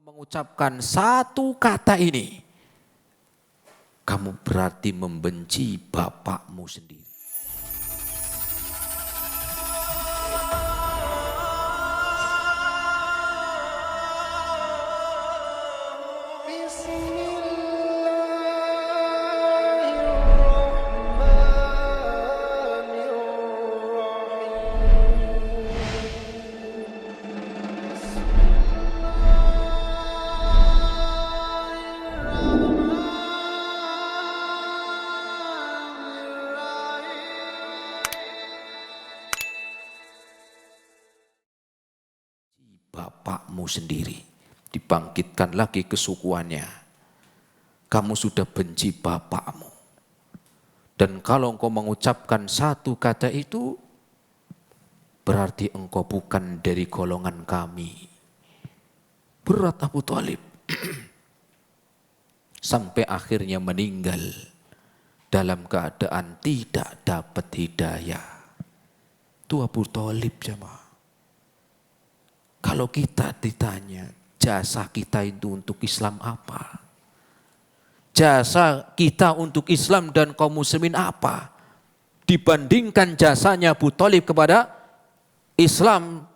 mengucapkan satu kata ini, kamu berarti membenci bapakmu sendiri. Bapakmu sendiri, dibangkitkan lagi kesukuannya. Kamu sudah benci bapakmu. Dan kalau engkau mengucapkan satu kata itu, berarti engkau bukan dari golongan kami. Berat Abu Thalib. Sampai akhirnya meninggal dalam keadaan tidak dapat hidayah. Itu Abu Thalib jemaah. Kalau kita ditanya, jasa kita itu untuk Islam apa? Jasa kita untuk Islam dan kaum muslimin apa? Dibandingkan jasanya Abu Thalib kepada Islam,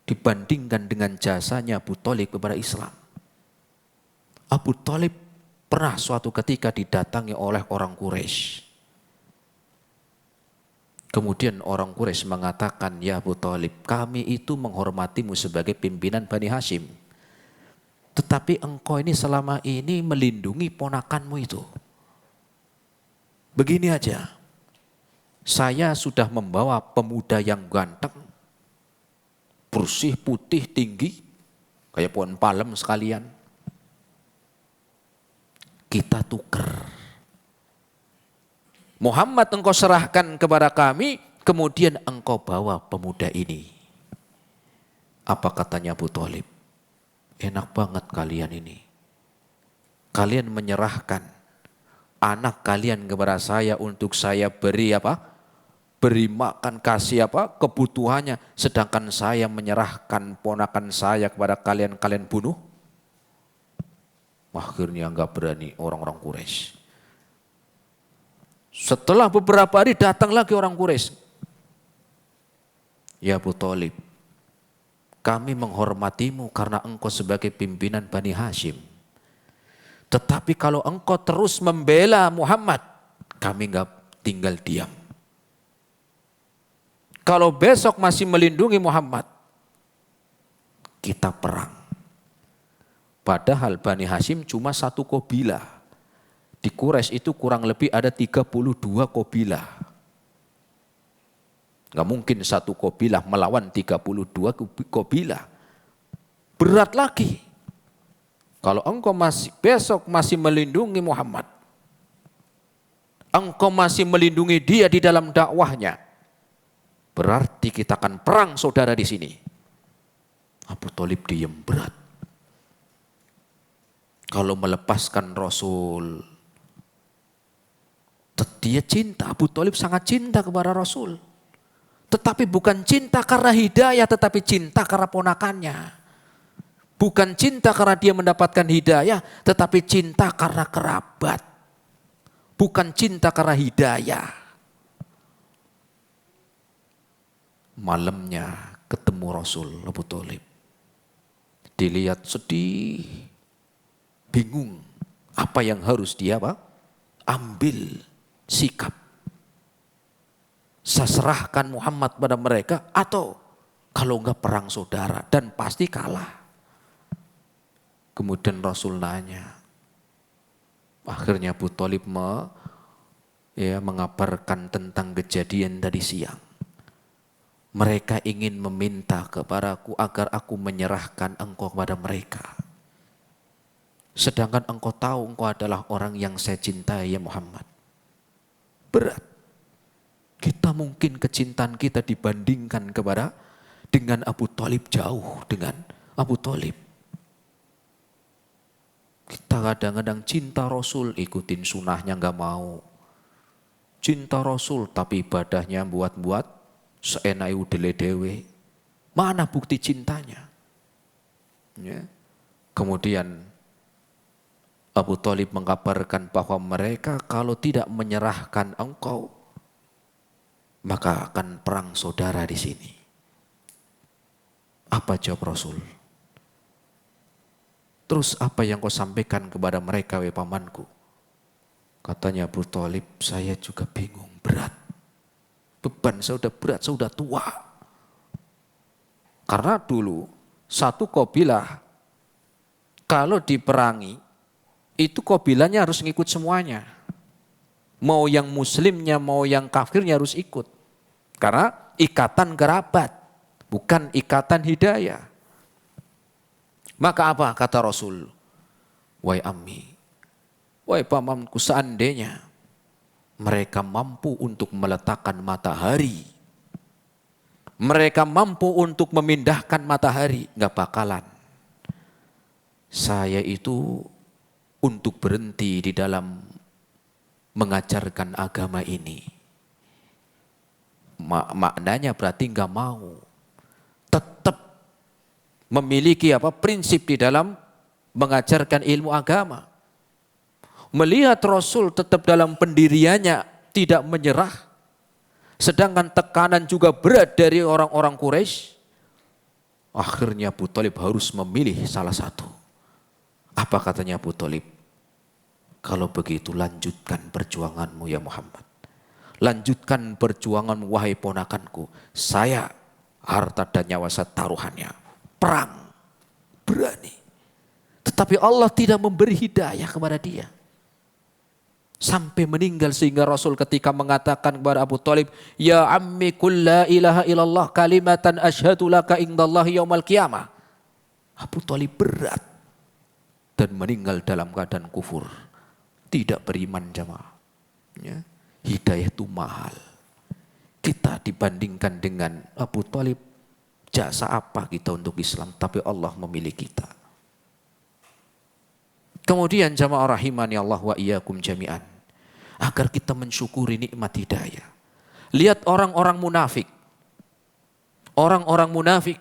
dibandingkan dengan jasanya Abu Thalib kepada Islam. Abu Thalib pernah suatu ketika didatangi oleh orang Quraisy. Kemudian orang Quraisy mengatakan, ya Abu Thalib, kami itu menghormatimu sebagai pimpinan Bani Hashim. Tetapi engkau ini selama ini melindungi ponakanmu itu. Begini aja, saya sudah membawa pemuda yang ganteng, bersih, putih, tinggi, kayak pohon palem sekalian. Kita tuker. Muhammad engkau serahkan kepada kami, kemudian engkau bawa pemuda ini. Apa katanya Abu Thalib? Enak banget kalian ini. Kalian menyerahkan anak kalian kepada saya untuk saya beri apa? Beri makan, kasih apa? Kebutuhannya. Sedangkan saya menyerahkan ponakan saya kepada kalian, kalian bunuh. Akhirnya enggak berani orang-orang Quraisy. Setelah beberapa hari datang lagi orang Quraisy. Ya Abu Thalib, kami menghormatimu karena engkau sebagai pimpinan Bani Hashim. Tetapi kalau engkau terus membela Muhammad, kami enggak tinggal diam. Kalau besok masih melindungi Muhammad, kita perang. Padahal Bani Hashim cuma satu qabilah. Di Quraisy itu kurang lebih ada 32 qabilah. Gak mungkin satu qabilah melawan 32 qabilah. Berat lagi. Kalau engkau besok masih melindungi Muhammad, engkau masih melindungi dia di dalam dakwahnya, berarti kita akan perang saudara di sini. Abu Thalib diam berat. Kalau melepaskan Rasul, dia cinta, Abu Thalib sangat cinta kepada Rasul. Tetapi bukan cinta karena hidayah, tetapi cinta karena ponakannya. Bukan cinta karena dia mendapatkan hidayah, tetapi cinta karena kerabat. Bukan cinta karena hidayah. Malamnya ketemu Rasul Abu Thalib. Dilihat sedih, bingung. Apa yang harus dia ambil sikap. Saya serahkan Muhammad pada mereka atau kalau enggak perang saudara dan pasti kalah. Kemudian Rasul nanya. Akhirnya Abu Thalib mengabarkan tentang kejadian tadi siang. Mereka ingin meminta kepadaku agar aku menyerahkan engkau kepada mereka. Sedangkan engkau tahu engkau adalah orang yang saya cintai ya Muhammad. Berat. Kita mungkin kecintaan kita dibandingkan dengan Abu Thalib jauh dengan Abu Thalib. Kita kadang-kadang cinta Rasul, ikutin sunnahnya enggak mau. Cinta Rasul tapi ibadahnya buat-buat seenai udele dewe. Mana bukti cintanya? Ya. Kemudian Abu Thalib mengabarkan bahwa mereka kalau tidak menyerahkan engkau, maka akan perang saudara di sini. Apa jawab Rasul? Terus apa yang kau sampaikan kepada mereka, wahai pamanku? Katanya Abu Thalib, saya juga bingung, berat. Beban saya sudah berat, saya sudah tua. Karena dulu satu kabilah kalau diperangi itu kabilahnya harus ngikut semuanya. Mau yang muslimnya, mau yang kafirnya harus ikut. Karena ikatan kerabat, bukan ikatan hidayah. Maka apa kata Rasul? Wahai ammi, wahai pamanku, seandainya mereka mampu untuk meletakkan matahari, mereka mampu untuk memindahkan matahari, nggak bakalan saya itu untuk berhenti di dalam mengajarkan agama ini. Maknanya berarti nggak mau, tetap memiliki prinsip di dalam mengajarkan ilmu agama. Melihat Rasul tetap dalam pendiriannya tidak menyerah, sedangkan tekanan juga berat dari orang-orang Quraisy, akhirnya Abu Thalib harus memilih salah satu. Apa katanya Abu Thalib? Kalau begitu lanjutkan perjuanganmu ya Muhammad. Lanjutkan perjuanganmu wahai ponakanku. Saya harta dan nyawa saya taruhannya. Perang, berani. Tetapi Allah tidak memberi hidayah kepada dia. Sampai meninggal sehingga Rasul ketika mengatakan kepada Abu Thalib, ya ammi kul la ilaha illallah kalimatan asyhadu laka indallahi yaumal qiyamah. Abu Thalib berat dan meninggal dalam keadaan kufur. Tidak beriman jamaah. Ya. Hidayah itu mahal. Kita dibandingkan dengan Abu Thalib, jasa apa kita untuk Islam, tapi Allah memilih kita. Kemudian jamaah rahimani Allah wa iyyakum jami'an, agar kita mensyukuri nikmat hidayah. Lihat orang-orang munafik. Orang-orang munafik,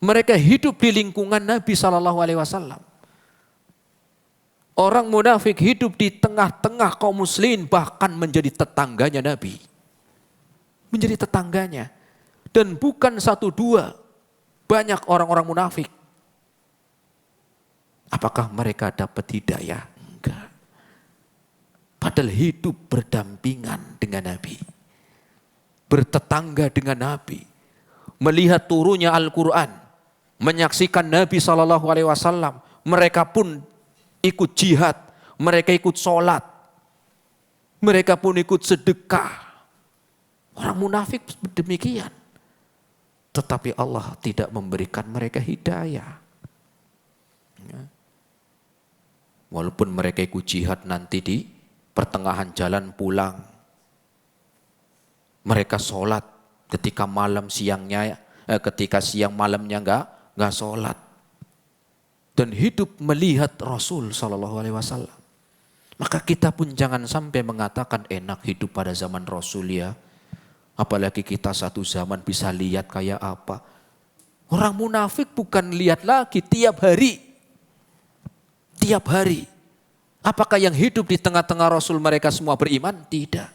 mereka hidup di lingkungan Nabi SAW. Orang munafik hidup di tengah-tengah kaum muslimin, bahkan menjadi tetangganya Nabi. Menjadi tetangganya. Dan bukan satu dua, banyak orang-orang munafik. Apakah mereka dapat hidayah? Enggak. Padahal hidup berdampingan dengan Nabi. Bertetangga dengan Nabi. Melihat turunnya Al-Quran. Menyaksikan Nabi SAW. Mereka pun ikut jihad. Mereka ikut sholat. Mereka pun ikut sedekah. Orang munafik demikian. Tetapi Allah tidak memberikan mereka hidayah. Walaupun mereka ikut jihad, nanti di pertengahan jalan pulang. Mereka sholat ketika malam siangnya, ketika siang malamnya enggak sholat. Dan hidup melihat Rasul SAW. Maka kita pun jangan sampai mengatakan enak hidup pada zaman Rasul ya. Apalagi kita satu zaman bisa lihat kayak apa. Orang munafik bukan lihat lagi tiap hari. Tiap hari. Apakah yang hidup di tengah-tengah Rasul mereka semua beriman? Tidak.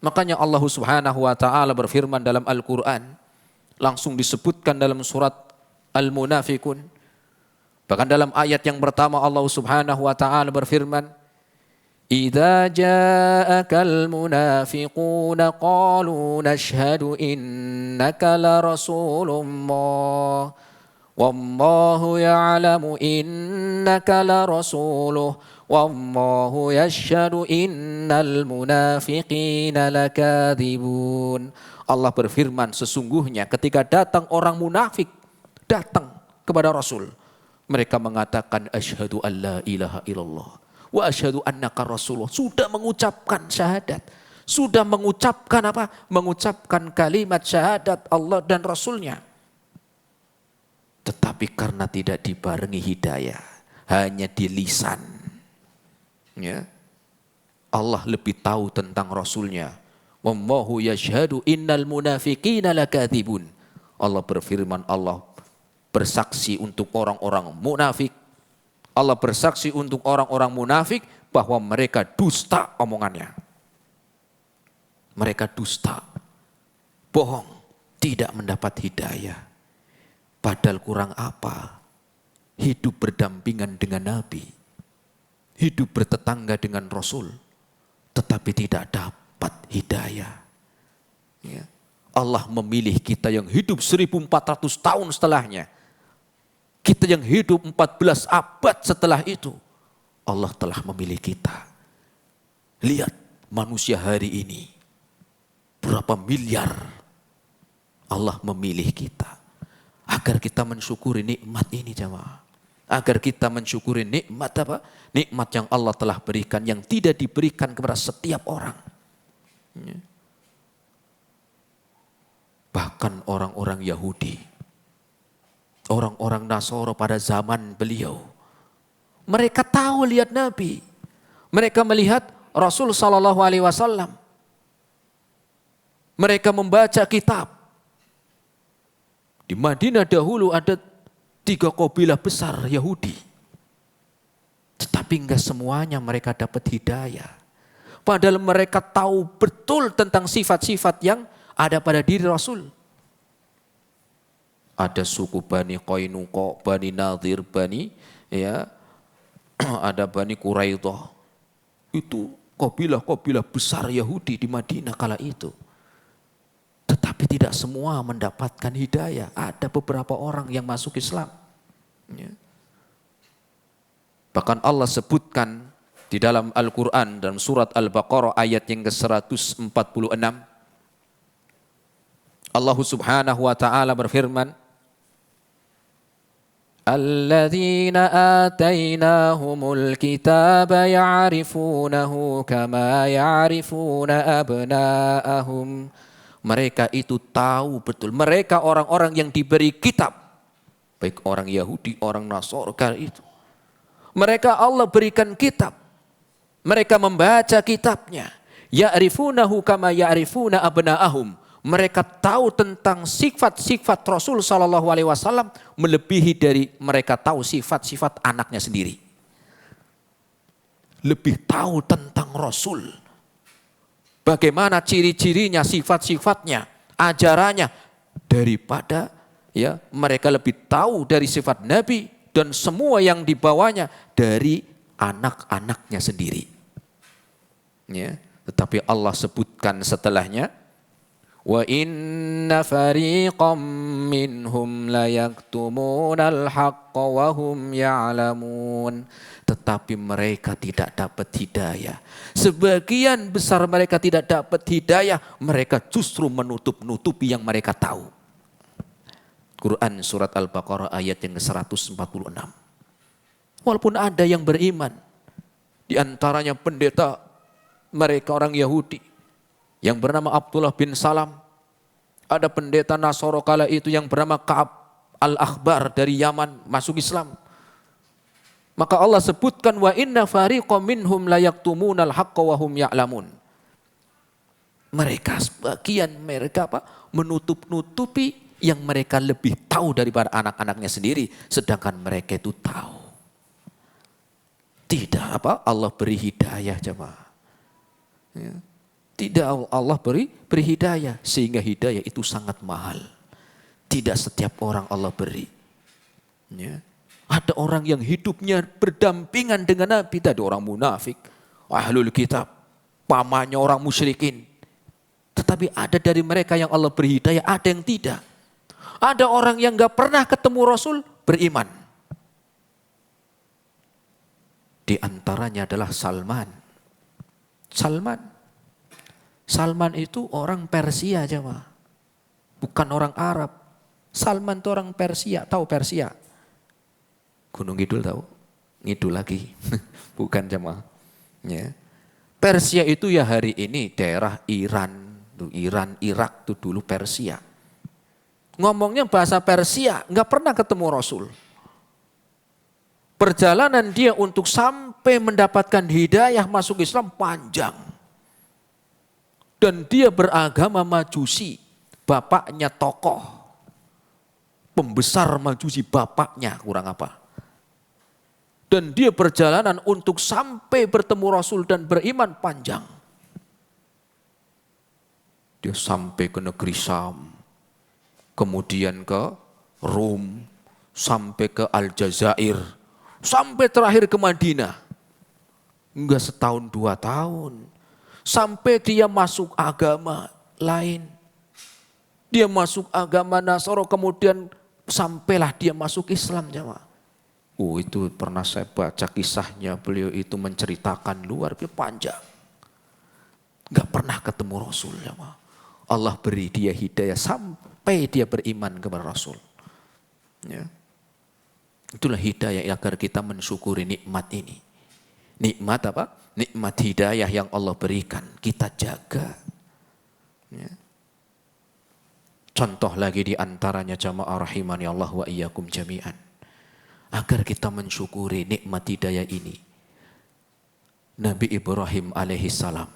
Makanya Allah Subhanahu wa taala berfirman dalam Al-Qur'an, langsung disebutkan dalam surat Al-Munafikun. Bahkan dalam ayat yang pertama Allah Subhanahu wa taala berfirman, "Idza ja'akal munafiquna qalu nashhadu innaka la rasulullah wallahu ya'lamu innaka la rasuluh wallahu yashhadu innal munafiqina lakadzibun." Allah berfirman, sesungguhnya ketika datang orang munafik datang kepada Rasul, mereka mengatakan asyhadu alla ilaha illallah wa asyhadu annaka rasulullah. Sudah mengucapkan syahadat. Sudah mengucapkan apa? Mengucapkan kalimat syahadat Allah dan Rasulnya. Tetapi karena tidak dibarengi hidayah, hanya di lisan. Ya. Allah lebih tahu tentang Rasulnya. Wallahu yashhadu innal munafiqina lakadzibun. Allah berfirman, Allah bersaksi untuk orang-orang munafik. Allah bersaksi untuk orang-orang munafik bahwa mereka dusta omongannya. Mereka dusta, bohong, tidak mendapat hidayah. Padahal kurang apa? Hidup berdampingan dengan Nabi, hidup bertetangga dengan Rasul, tetapi tidak dapat hidayah. Ya. Allah memilih kita yang hidup 1400 tahun setelahnya. Kita yang hidup 14 abad setelah itu. Allah telah memilih kita. Lihat manusia hari ini. Berapa miliar Allah memilih kita. Agar kita mensyukuri nikmat ini jemaah. Agar kita mensyukuri nikmat apa? Nikmat yang Allah telah berikan yang tidak diberikan kepada setiap orang. Ya. Bahkan orang-orang Yahudi, orang-orang Nasoro pada zaman beliau, mereka tahu lihat Nabi, mereka melihat Rasul Sallallahu Alaihi Wasallam, mereka membaca kitab. Di Madinah dahulu ada 3 kabilah besar Yahudi, tetapi enggak semuanya mereka dapat hidayah. Padahal mereka tahu betul tentang sifat-sifat yang ada pada diri Rasul. Ada suku Bani Qainuqa, Bani Nadir, ada Bani Quraidah. Itu kabilah-kabilah besar Yahudi di Madinah kala itu. Tetapi tidak semua mendapatkan hidayah. Ada beberapa orang yang masuk Islam. Ya. Bahkan Allah sebutkan di dalam Al-Quran dalam surat Al-Baqarah ayat yang ke-146. Allah Subhanahu wa taala berfirman, Alladzina atainahumul kitaba ya'rifunahu kama ya'rifuna abna'ahum. Mereka itu tahu betul, mereka orang-orang yang diberi kitab, baik orang Yahudi, orang Nasrani itu. Mereka Allah berikan kitab, mereka membaca kitabnya. Ya'rifunahu kama ya'rifuna abna'ahum. Mereka tahu tentang sifat-sifat Rasul Sallallahu Alaihi Wasallam melebihi dari mereka tahu sifat-sifat anaknya sendiri. Lebih tahu tentang Rasul. Bagaimana ciri-cirinya, sifat-sifatnya, ajarannya daripada ya mereka lebih tahu dari sifat Nabi dan semua yang dibawanya dari anak-anaknya sendiri. Ya, tetapi Allah sebutkan setelahnya, wa inna fariqam minhum la yaktumunal haqqa wa hum ya'lamun. Tetapi mereka tidak dapat hidayah. Sebagian besar mereka tidak dapat hidayah, mereka justru menutup-nutupi yang mereka tahu. Quran surat Al-Baqarah ayat yang ke-146. Walaupun ada yang beriman, di antaranya pendeta mereka orang Yahudi yang bernama Abdullah bin Salam. Ada pendeta Nasoro kala itu yang bernama Ka'ab al-Akhbar dari Yaman masuk Islam. Maka Allah sebutkan wa inna fariqam minhum la yaktumunal haqqa wa hum ya'lamun. Mereka sebagian mereka menutup-nutupi yang mereka lebih tahu daripada anak-anaknya sendiri, sedangkan mereka itu tahu. Tidak Allah beri hidayah jemaah. Ya. Tidak Allah beri hidayah, sehingga hidayah itu sangat mahal. Tidak setiap orang Allah beri. Ya. Ada orang yang hidupnya berdampingan dengan Nabi, tadi orang munafik, ahlul kitab, pamannya orang musyrikin. Tetapi ada dari mereka yang Allah beri hidayah, ada yang tidak. Ada orang yang gak pernah ketemu Rasul beriman. Di antaranya adalah Salman. Salman itu orang Persia jemaah. Bukan orang Arab. Salman itu orang Persia, tahu Persia? Gunung Kidul tahu? Ngidul lagi. Bukan jemaah. Ya. Persia itu ya hari ini daerah Iran, Irak itu dulu Persia. Ngomongnya bahasa Persia, nggak pernah ketemu Rasul. Perjalanan dia untuk sampai mendapatkan hidayah masuk Islam panjang. Dan dia beragama Majusi, bapaknya tokoh. pembesar majusi bapaknya, kurang apa. Dan dia perjalanan untuk sampai bertemu Rasul dan beriman panjang. Dia sampai ke negeri Syam, kemudian ke Rum, sampai ke Aljazair, sampai terakhir ke Madinah. Enggak setahun 2 tahun. Sampai dia masuk agama lain. Dia masuk agama Nasara, kemudian sampailah dia masuk Islam, jemaah. Itu pernah saya baca kisahnya, beliau itu menceritakan luar biasa panjang. Enggak pernah ketemu Rasul, jemaah. Allah beri dia hidayah sampai dia beriman kepada Rasul. Ya. Itulah hidayah agar kita mensyukuri nikmat ini. Nikmat apa? Nikmat hidayah yang Allah berikan, kita jaga. Ya. Contoh lagi di antaranya jamaah rahimani Allah wa iyyakum jami'an. Agar kita mensyukuri nikmat hidayah ini. Nabi Ibrahim alaihissalam.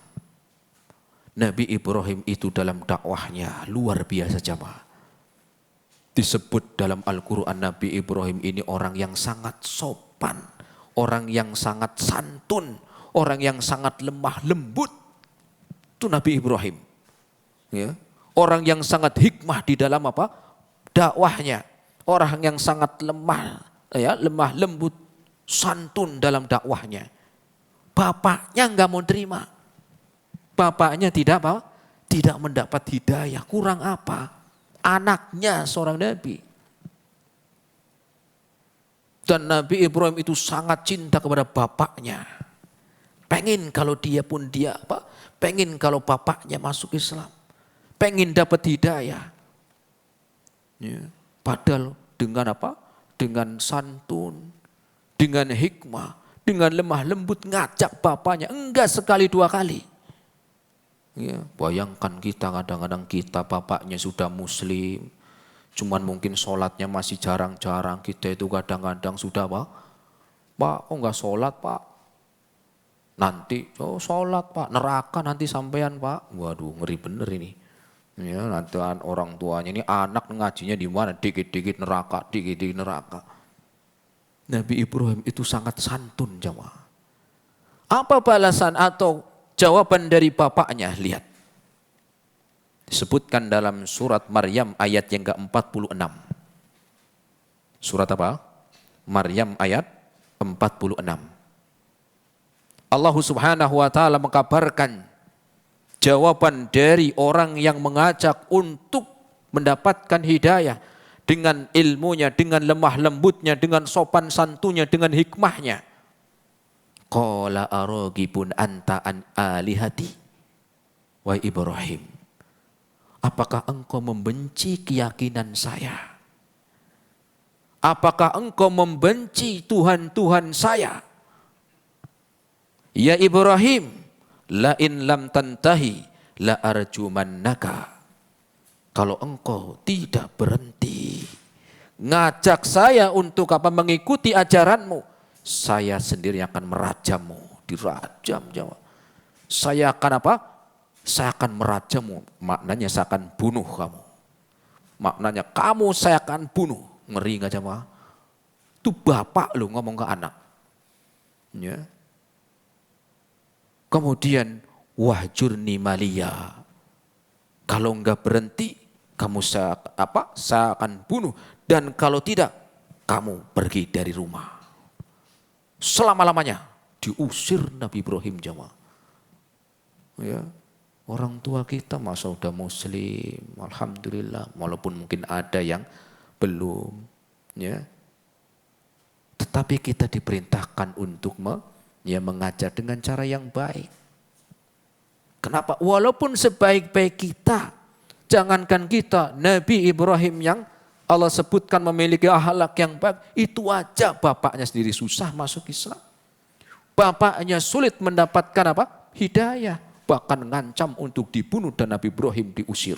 Nabi Ibrahim itu dalam dakwahnya luar biasa jamaah. Disebut dalam Al-Quran Nabi Ibrahim ini orang yang sangat sopan. Orang yang sangat santun. Orang yang sangat lemah lembut. Itu Nabi Ibrahim. Ya. Orang yang sangat hikmah di dalam apa? Dakwahnya. Orang yang sangat lemah, ya, lemah lembut, santun dalam dakwahnya. Bapaknya enggak mau terima. Bapaknya tidak apa? Tidak mendapat hidayah. Kurang apa? Anaknya seorang nabi. Dan Nabi Ibrahim itu sangat cinta kepada bapaknya. Pengen kalau dia pun dia apa? Pengen kalau bapaknya masuk Islam. Pengen dapat hidayah. Ya. Padahal dengan apa? Dengan santun, dengan hikmah, dengan lemah lembut ngajak bapaknya. Enggak sekali 2 kali. Ya. Bayangkan kita kadang-kadang kita bapaknya sudah muslim. Cuman mungkin sholatnya masih jarang-jarang. Kita itu kadang-kadang sudah apa? Pak, kok enggak sholat pak? Nanti, sholat pak, neraka nanti sampean pak. Waduh, ngeri bener ini. Ya, nanti orang tuanya ini anak ngajinya di mana? Dikit-dikit neraka, dikit-dikit neraka. Nabi Ibrahim itu sangat santun jemaah. Apa balasan atau jawaban dari bapaknya? Lihat. Disebutkan dalam surat Maryam ayat yang ke-46. Surat apa? Maryam ayat 46. Allah Subhanahu wa taala mengkabarkan jawaban dari orang yang mengajak untuk mendapatkan hidayah dengan ilmunya, dengan lemah lembutnya, dengan sopan santunnya, dengan hikmahnya. Qala aragibun anta an alihati wa Ibrahim. Apakah engkau membenci keyakinan saya? Apakah engkau membenci Tuhan-Tuhan saya? Ya Ibrahim, la in lam tantahi la arjumannaka. Kalau engkau tidak berhenti ngajak saya untuk apa? Mengikuti ajaranmu, saya sendiri akan merajammu. Dirajam jawab. Saya akan apa? Saya akan merajammu. Maknanya saya akan bunuh kamu. Maknanya kamu saya akan bunuh. Ngeri enggak jamaah? Itu bapak lu ngomong ke anak. Ya. Kemudian wahjurni maliya. Kalau enggak berhenti, kamu saya akan bunuh. Dan kalau tidak, kamu pergi dari rumah. Selama-lamanya diusir Nabi Ibrahim jamaah. Ya. Orang tua kita masa udah muslim, alhamdulillah, walaupun mungkin ada yang belum, ya. Tetapi kita diperintahkan untuk mengajar dengan cara yang baik. Kenapa? Walaupun sebaik-baik kita, jangankan kita, Nabi Ibrahim yang Allah sebutkan memiliki akhlak yang baik, itu aja bapaknya sendiri susah masuk Islam. Bapaknya sulit mendapatkan apa? Hidayah, bahkan ngancam untuk dibunuh dan Nabi Ibrahim diusir.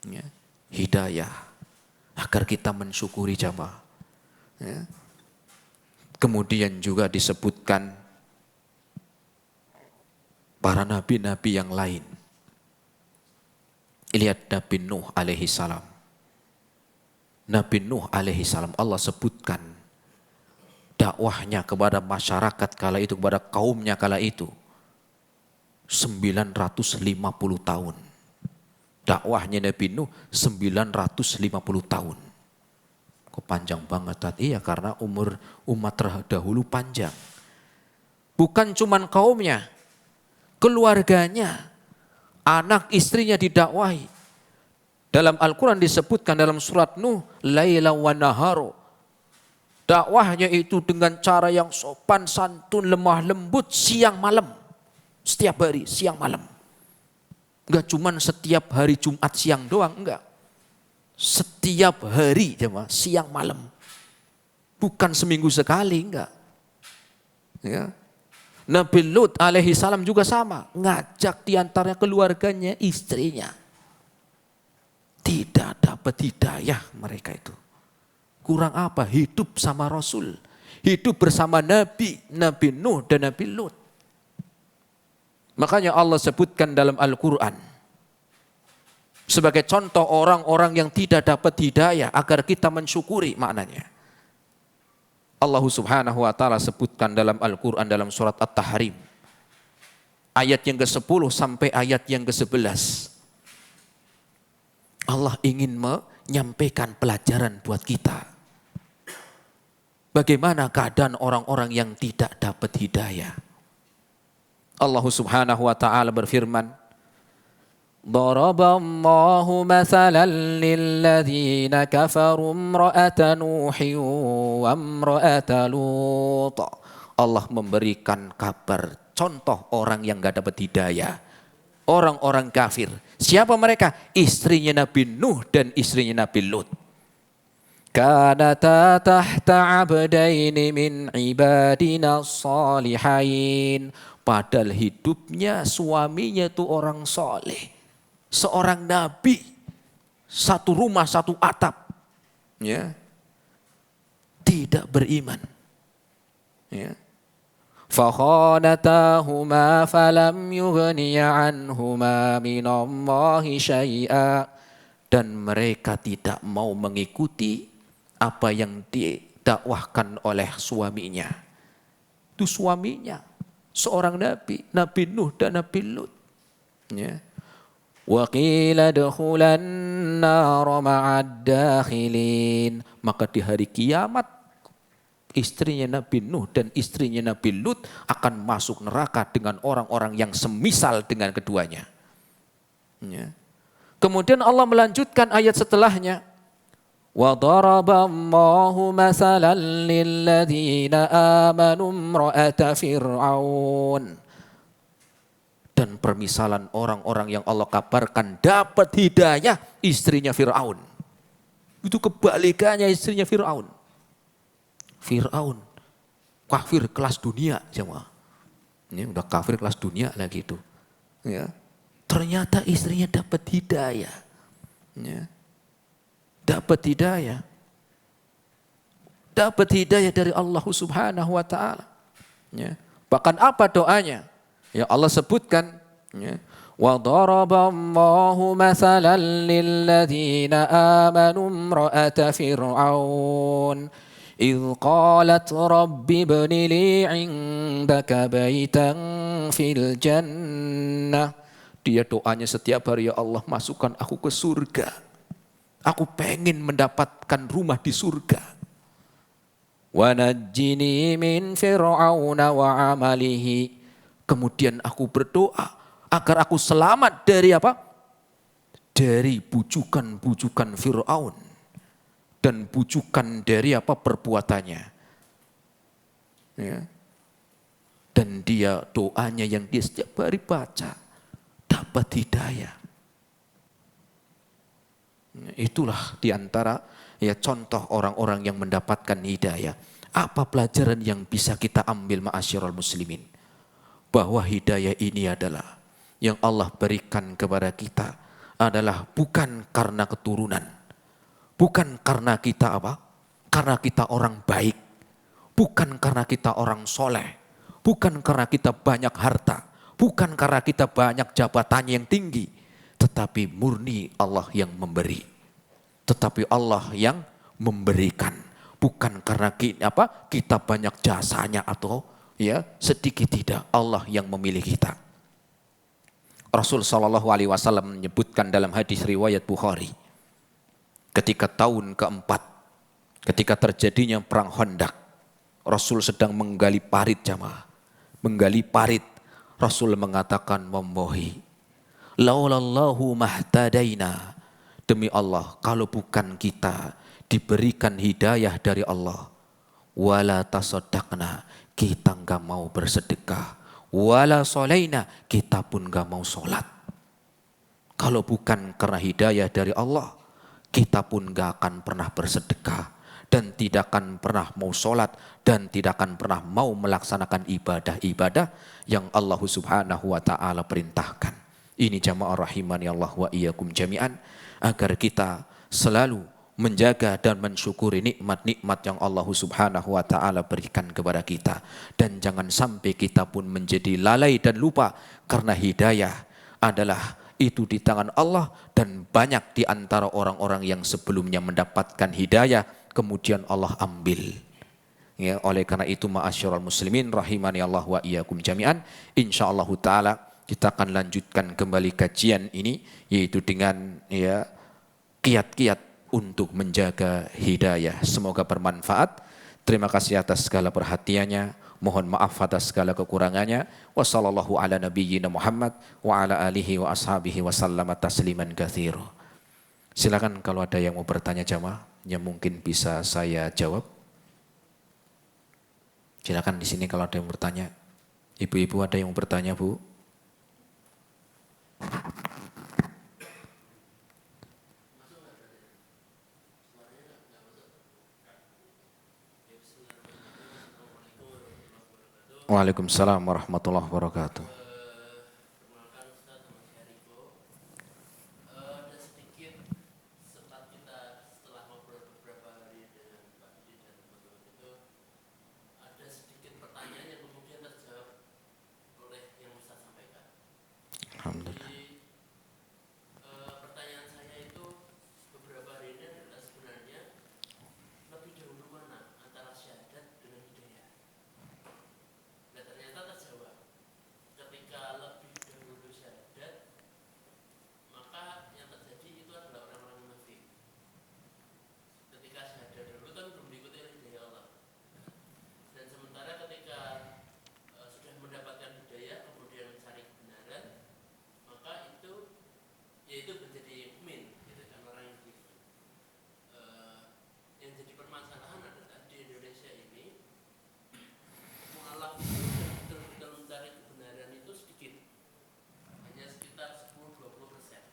Ya. Hidayah agar kita mensyukuri jamaah. Ya. Kemudian juga disebutkan para nabi-nabi yang lain. Lihat Nabi Nuh alaihi salam. Nabi Nuh alaihi salam Allah sebutkan dakwahnya kepada masyarakat kala itu, kepada kaumnya kala itu 950 tahun. Dakwahnya Nabi Nuh 950 tahun. Kok panjang banget tadi? Iya, karena umur umat terdahulu panjang. Bukan cuman kaumnya, keluarganya, anak istrinya didakwahi. Dalam Al-Quran disebutkan dalam surat Nuh, Laila wa naharo. Dakwahnya itu dengan cara yang sopan, santun, lemah lembut, siang malam. Setiap hari, siang malam. Enggak cuman setiap hari Jumat siang doang, enggak. Setiap hari, siang malam. Bukan seminggu sekali, enggak. Ya. Nabi Lut alaihi salam juga sama. Ngajak diantaranya keluarganya, istrinya. Tidak dapat hidayah mereka itu. Kurang apa? Hidup sama Rasul. Hidup bersama Nabi, Nabi Nuh dan Nabi Lut. Makanya Allah sebutkan dalam Al-Quran. Sebagai contoh orang-orang yang tidak dapat hidayah agar kita mensyukuri maknanya. Allah subhanahu wa ta'ala sebutkan dalam Al-Quran dalam surat At-Tahrim. Ayat yang ke-10 sampai ayat yang ke-11. Allah ingin menyampaikan pelajaran buat kita. Bagaimana keadaan orang-orang yang tidak dapat hidayah. Allah subhanahu wa ta'ala berfirman, Daraballahu mathalan lilladhina kafaru imra'ata Nuhin wa imra'ata Lut. Allah memberikan kabar, contoh orang yang gak dapat hidayah. Orang-orang kafir. Siapa mereka? Istrinya Nabi Nuh dan istrinya Nabi Lut. Kanata tahta abdaini min ibadina salihain. Padahal hidupnya suaminya itu orang soleh. Seorang nabi. Satu rumah, satu atap. Ya. Tidak beriman. Ya. فَخَانَتَاهُمَا فَلَمْ يُغْنِيَ عَنْهُمَا مِنَ اللَّهِ شَيْئًا. Dan mereka tidak mau mengikuti apa yang didakwahkan oleh suaminya. Itu suaminya, seorang nabi, Nabi Nuh dan Nabi Lut. Ya. وَقِيلَ ادْخُلَا النَّارَ مَعَ الدَّاخِلِينَ. Maka di hari kiamat, istrinya Nabi Nuh dan istrinya Nabi Lut akan masuk neraka dengan orang-orang yang semisal dengan keduanya. Ya. Kemudian Allah melanjutkan ayat setelahnya. وَضَرَبَ اللَّهُ مَثَلًا لِلَّذِينَ آمَنُوا امْرَأَتَ فِرْعَوْنَ. Dan permisalan orang-orang yang Allah kabarkan dapat hidayah, istrinya Fir'aun. Itu kebalikannya istrinya Fir'aun. Fir'aun, kafir kelas dunia, jemaah. Ini udah kafir kelas dunia lagi itu. Ya. Ternyata istrinya dapat hidayah. Ya. Dapat hidayah. Dapat hidayah dari Allah subhanahu wa ta'ala. Ya. Bahkan apa doanya? Ya Allah sebutkan. Ya. وَضَرَبَ اللَّهُ مَثَلًا لِلَّذِينَ آمَنُوا امْرَأَتَ فِرْعَوْنَ إِذْ قَالَتْ رَبِّ ابْنِ لِي عِندَكَ بَيْتًا فِي الْجَنَّةِ. Dia doanya setiap hari, ya Allah masukkan aku ke surga. Aku pengen mendapatkan rumah di surga. وَنَجِّنِي مِنْ فِرْعَوْنَ وَعَمَلِهِ. Kemudian aku berdoa agar aku selamat dari apa? Dari bujukan-bujukan Fir'aun. Dan bujukan dari apa perbuatannya. Ya. Dan dia doanya yang dia setiap hari baca dapat hidayah. Itulah diantara ya contoh orang-orang yang mendapatkan hidayah. Apa pelajaran yang bisa kita ambil ma'asyiral muslimin? Bahwa hidayah ini adalah yang Allah berikan kepada kita adalah bukan karena keturunan. Bukan karena kita apa? Karena kita orang baik. Bukan karena kita orang soleh. Bukan karena kita banyak harta. Bukan karena kita banyak jabatan yang tinggi. Tetapi murni Allah yang memberi. Tetapi Allah yang memberikan, bukan karena kita banyak jasanya atau sedikit, tidak. Allah yang memilih kita. Rasul Shallallahu Alaihi Wasallam menyebutkan dalam hadis riwayat Bukhari, ketika tahun keempat, ketika terjadinya perang Khandaq, Rasul sedang menggali parit jamaah, menggali parit. Rasul mengatakan, wallahi, laulallahu mahtadaina, demi Allah, kalau bukan kita diberikan hidayah dari Allah, wala tasaddaqna, kita enggak mau bersedekah, wala sholaina, kita pun enggak mau sholat. Kalau bukan karena hidayah dari Allah, kita pun enggak akan pernah bersedekah, dan tidak akan pernah mau sholat, dan tidak akan pernah mau melaksanakan ibadah-ibadah yang Allah Subhanahu wa ta'ala perintahkan. Ini jamaah rahimani Allah wa iyyakum jami'an, agar kita selalu menjaga dan mensyukuri nikmat-nikmat yang Allah Subhanahu wa ta'ala berikan kepada kita. Dan jangan sampai kita pun menjadi lalai dan lupa, karena hidayah adalah itu di tangan Allah, dan banyak di antara orang-orang yang sebelumnya mendapatkan hidayah kemudian Allah ambil. Ya, oleh karena itu ma'asyiral muslimin rahimani Allah wa iyyakum jami'an, insyaallah taala kita akan lanjutkan kembali kajian ini, yaitu dengan kiat-kiat untuk menjaga hidayah. Semoga bermanfaat. Terima kasih atas segala perhatiannya. Mohon maaf atas segala kekurangannya. Wassallallahu ala nabiyyina Muhammad wa ala alihi wa ashabihi wa sallama tasliman katsira. Silakan kalau ada yang mau bertanya jamaah, yang mungkin bisa saya jawab. Silakan di sini kalau ada yang bertanya. Ibu-ibu ada yang mau bertanya, Bu? Waalaikumsalam warahmatullahi wabarakatuh. Alhamdulillah. Pertanyaan saya itu beberapa hari ini adalah sebenarnya lebih dahulu mana antara syahadat dengan hidayah. Nah ternyata terjawab. Ketika lebih dahulu syahadat, maka yang terjadi itu adalah orang-orang munafik. Ketika syahadat dulu kan belum diikuti oleh hidayah Allah. Dan sementara ketika sudah mendapatkan hidayah kemudian mencari kebenaran, maka itu yaitu menjadi mukmin, gitu kan, orang yang begitu. Yang jadi permasalahan adalah di Indonesia ini mualaf itu betul-betul mencari kebenaran itu sedikit, hanya sekitar 10-20%.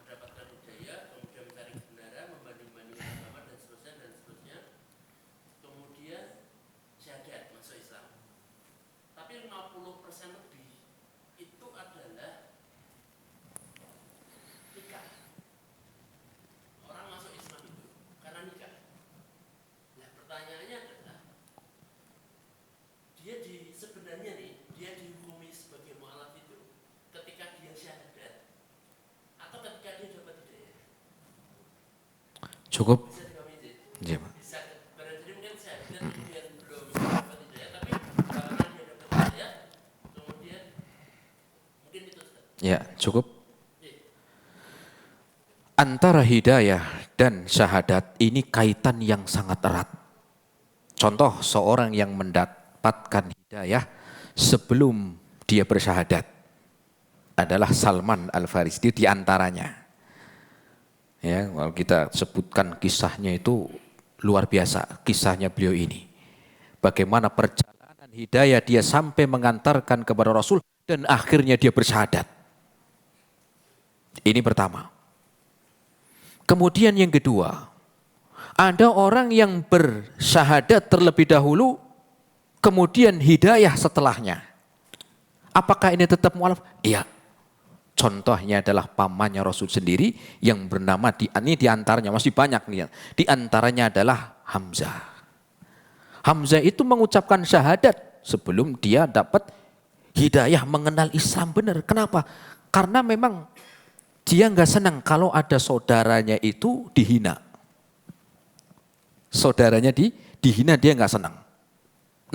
Mendapatkan hidayah, kemudian mencari kebenaran, membanding-bandingkan agama dan seterusnya, kemudian syahadat masuk Islam. Tapi 50% lebih itu adalah nikah. Orang masuk Islam itu karena nikah. Nah pertanyaannya adalah, sebenarnya dia dihukumi sebagai mu'alaf itu ketika dia syahadat atau ketika dia dapat hidayah? Cukup? Bisa dikami sih? Ya, Pak. Bisa, berarti mungkin syahadat kemudian belum dapat hidayah, tapi karena dia dapat hidayah kemudian mungkin itu Ustaz. Ya, cukup. Antara hidayah dan syahadat ini kaitan yang sangat erat. Contoh seorang yang mendapatkan hidayah sebelum dia bersyahadat adalah Salman Al-Farisi, di antaranya. Ya, kalau kita sebutkan kisahnya itu luar biasa, kisahnya beliau ini. Bagaimana perjalanan hidayah dia sampai mengantarkan kepada Rasul dan akhirnya dia bersyahadat. Ini pertama. Kemudian yang kedua, ada orang yang bersyahadat terlebih dahulu, kemudian hidayah setelahnya. Apakah ini tetap mu'alaf? Iya. Contohnya adalah pamannya Rasul sendiri yang bernama, ini diantaranya masih banyak nih. Di antaranya adalah Hamzah. Hamzah itu mengucapkan syahadat sebelum dia dapat hidayah mengenal Islam benar. Kenapa? Karena memang dia nggak senang kalau ada saudaranya itu dihina. Saudaranya dihina, dia nggak senang.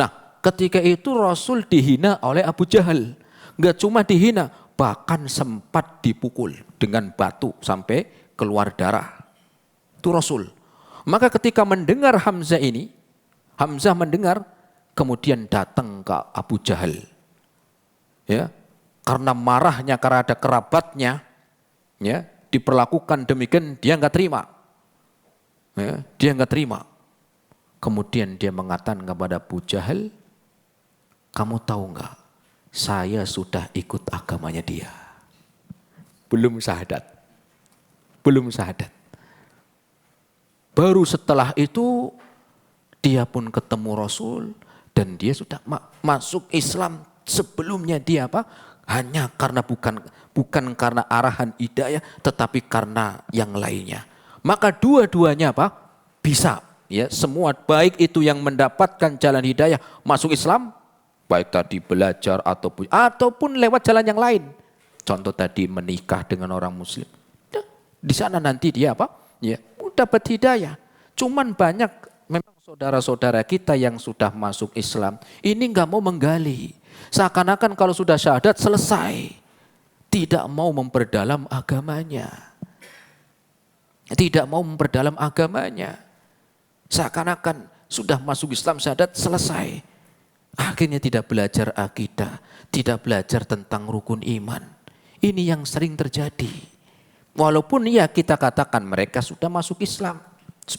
Nah, ketika itu Rasul dihina oleh Abu Jahal. Nggak cuma dihina, bahkan sempat dipukul dengan batu sampai keluar darah. Itu Rasul. Maka ketika mendengar Hamzah ini, Hamzah mendengar, kemudian datang ke Abu Jahal. Ya, karena marahnya, karena ada kerabatnya, ya, diperlakukan demikian, dia nggak terima. Ya, dia nggak terima. Kemudian dia mengatakan kepada Abu Jahal, kamu tahu nggak, saya sudah ikut agamanya dia. Belum syahadat. Belum syahadat. Baru setelah itu dia pun ketemu Rasul dan dia sudah masuk Islam. Sebelumnya dia apa? Hanya karena bukan karena arahan hidayah, tetapi karena yang lainnya. Maka dua-duanya apa? Bisa. Ya, semua baik itu yang mendapatkan jalan hidayah masuk Islam, baik tadi belajar ataupun lewat jalan yang lain. Contoh tadi menikah dengan orang Muslim. Di sana nanti dia apa? Ya, dapat hidayah. Cuman banyak memang saudara-saudara kita yang sudah masuk Islam ini nggak mau menggali. Seakan-akan kalau sudah syahadat selesai, tidak mau memperdalam agamanya. Tidak mau memperdalam agamanya. Seakan-akan sudah masuk Islam syahadat selesai. Akhirnya tidak belajar akidah, tidak belajar tentang rukun iman. Ini yang sering terjadi. Walaupun ya kita katakan mereka sudah masuk Islam,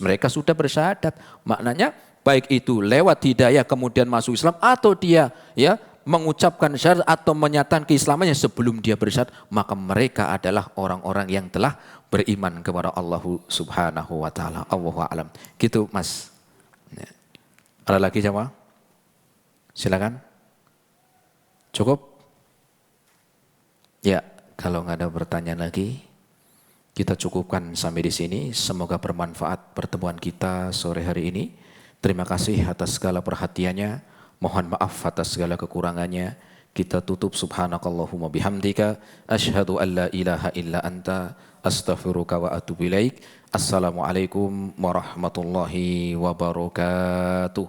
mereka sudah bersyahadat. Maknanya baik itu lewat hidayah kemudian masuk Islam, atau dia ya mengucapkan syahadat atau menyatakan keislamannya sebelum dia bersyahadat, maka mereka adalah orang-orang yang telah beriman kepada Allah Subhanahu wa taala. Allahu a'lam. Gitu, Mas. Ya. Ada lagi jamaah? Silakan. Cukup? Ya, kalau nggak ada pertanyaan lagi, kita cukupkan sampai di sini. Semoga bermanfaat pertemuan kita sore hari ini. Terima kasih atas segala perhatiannya. Mohon maaf atas segala kekurangannya. Kita tutup subhanakallahumma bihamdika asyhadu an la ilaha illa anta astaghfiruka wa atubu ilaik. Assalamualaikum warahmatullahi wabarakatuh.